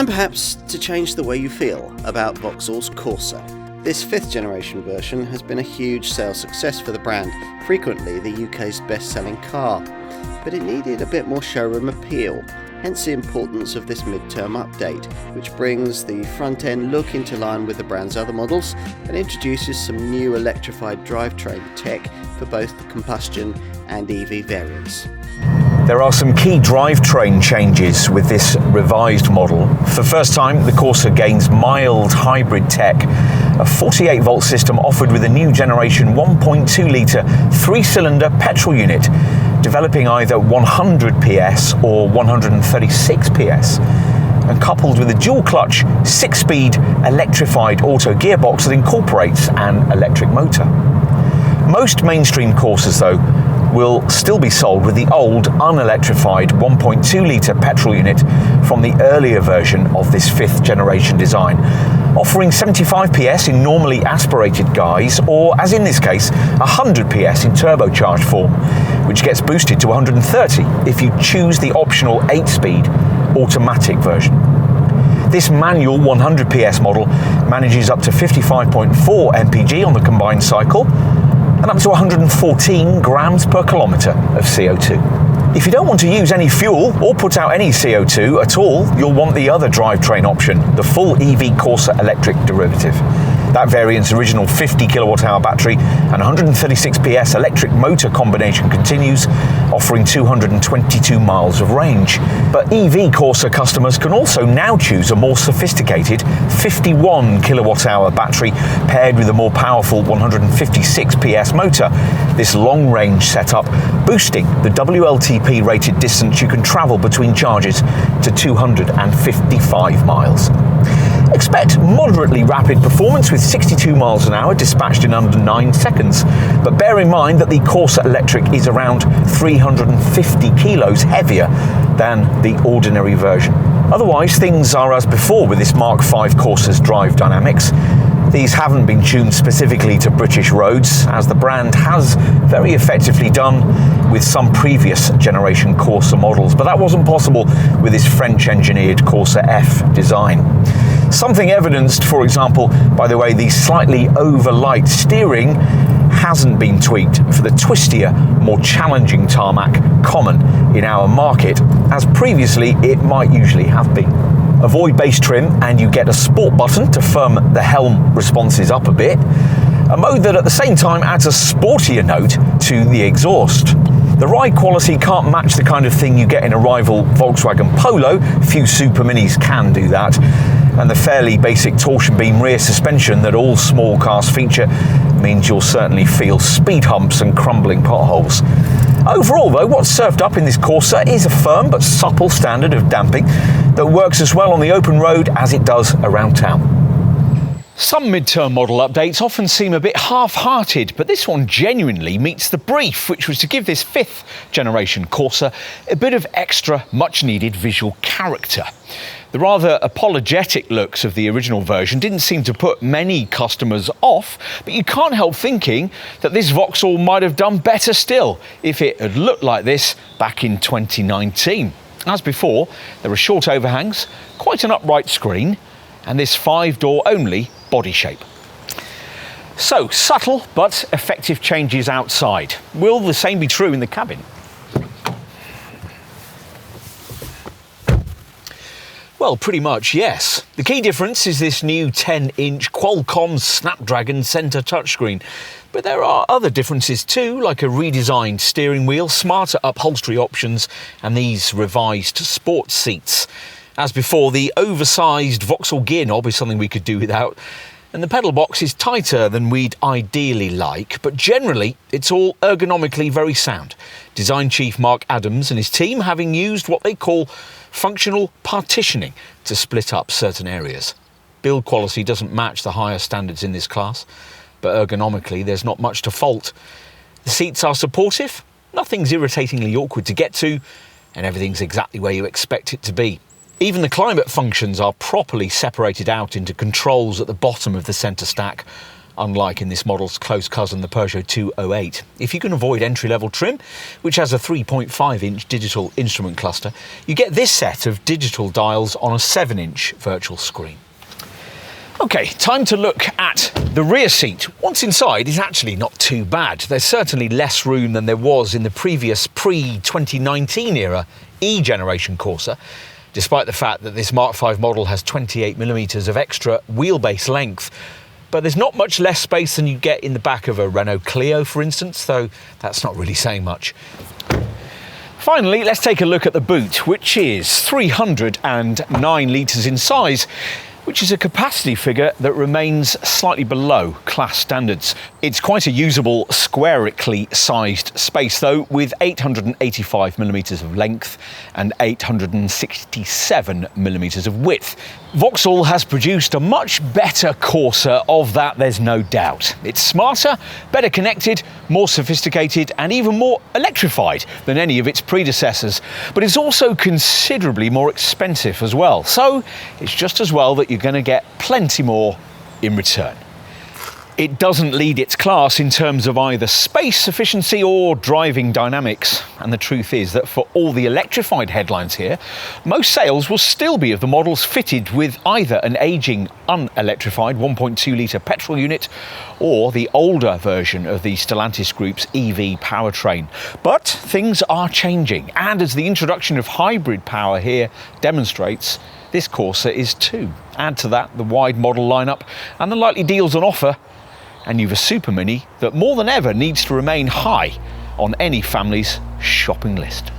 Time perhaps to change the way you feel about Vauxhall's Corsa. This 5th generation version has been a huge sales success for the brand, frequently the UK's best-selling car. But it needed a bit more showroom appeal, hence the importance of this mid-term update, which brings the front-end look into line with the brand's other models and introduces some new electrified drivetrain tech for both the combustion and EV variants. There are some key drivetrain changes with this revised model. For the first time, the Corsa gains mild hybrid tech, a 48-volt system offered with a new generation 1.2-litre 3-cylinder petrol unit, developing either 100 PS or 136 PS, and coupled with a dual-clutch 6-speed electrified auto gearbox that incorporates an electric motor. Most mainstream Corsas, though, will still be sold with the old unelectrified 1.2-litre petrol unit from the earlier version of this 5th generation design, offering 75 PS in normally aspirated guise, or as in this case 100 PS in turbocharged form, which gets boosted to 130 if you choose the optional 8-speed automatic version. This manual 100 PS model manages up to 55.4 mpg on the combined cycle and up to 114 grams per kilometre of CO2. If you don't want to use any fuel or put out any CO2 at all, you'll want the other drivetrain option, the full EV Corsa electric derivative. That variant's original 50 kWh battery and 136 PS electric motor combination continues, offering 222 miles of range. But EV Corsa customers can also now choose a more sophisticated 51 kWh battery paired with a more powerful 156 PS motor. This long-range setup boosting the WLTP rated distance you can travel between charges to 255 miles. Expect moderately rapid performance with 62 miles an hour dispatched in under 9 seconds, but bear in mind that the Corsa Electric is around 350 kilos heavier than the ordinary version. Otherwise, things are as before with this Mark V Corsa's drive dynamics. These haven't been tuned specifically to British roads, as the brand has very effectively done with some previous generation Corsa models, but that wasn't possible with this French-engineered Corsa F design. Something evidenced, for example, by the way the slightly over-light steering hasn't been tweaked for the twistier, more challenging tarmac common in our market, as previously it might usually have been. Avoid base trim and you get a sport button to firm the helm responses up a bit, a mode that at the same time adds a sportier note to the exhaust. The ride quality can't match the kind of thing you get in a rival Volkswagen Polo, few superminis can do that, and the fairly basic torsion beam rear suspension that all small cars feature means you'll certainly feel speed humps and crumbling potholes. Overall though, what's served up in this Corsa is a firm but supple standard of damping that works as well on the open road as it does around town. Some mid-term model updates often seem a bit half-hearted, but this one genuinely meets the brief, which was to give this 5th generation Corsa a bit of extra much-needed visual character. The rather apologetic looks of the original version didn't seem to put many customers off, but you can't help thinking that this Vauxhall might have done better still if it had looked like this back in 2019. As before, there are short overhangs, quite an upright screen, and this 5-door only body shape. So, subtle but effective changes outside. Will the same be true in the cabin? Well, pretty much, yes. The key difference is this new 10-inch Qualcomm Snapdragon centre touchscreen. But there are other differences too, like a redesigned steering wheel, smarter upholstery options, and these revised sports seats. As before, the oversized Vauxhall gear knob is something we could do without, and the pedal box is tighter than we'd ideally like, but generally it's all ergonomically very sound. Design chief Mark Adams and his team having used what they call functional partitioning to split up certain areas. Build quality doesn't match the higher standards in this class, but ergonomically there's not much to fault. The seats are supportive, nothing's irritatingly awkward to get to, and everything's exactly where you expect it to be. Even the climate functions are properly separated out into controls at the bottom of the centre stack, unlike in this model's close cousin, the Peugeot 208. If you can avoid entry-level trim, which has a 3.5-inch digital instrument cluster, you get this set of digital dials on a 7-inch virtual screen. Okay, time to look at the rear seat. What's inside is actually not too bad. There's certainly less room than there was in the previous pre-2019 era E-generation Corsa, despite the fact that this Mark V model has 28mm of extra wheelbase length. But there's not much less space than you get in the back of a Renault Clio, for instance, though that's not really saying much. Finally, let's take a look at the boot, which is 309 litres in size, which is a capacity figure that remains slightly below class standards. It's quite a usable, squarically sized space though, with 885mm of length and 867mm of width. Vauxhall has produced a much better Corsa, of that there's no doubt. It's smarter, better connected, more sophisticated and even more electrified than any of its predecessors, but it's also considerably more expensive as well, so it's just as well that you're going to get plenty more in return. It doesn't lead its class in terms of either space efficiency or driving dynamics, and the truth is that for all the electrified headlines here, most sales will still be of the models fitted with either an ageing unelectrified 1.2 litre petrol unit or the older version of the Stellantis Group's EV powertrain. But things are changing, and as the introduction of hybrid power here demonstrates, this Corsa is too. Add to that the wide model lineup and the likely deals on offer, and you've a supermini that more than ever needs to remain high on any family's shopping list.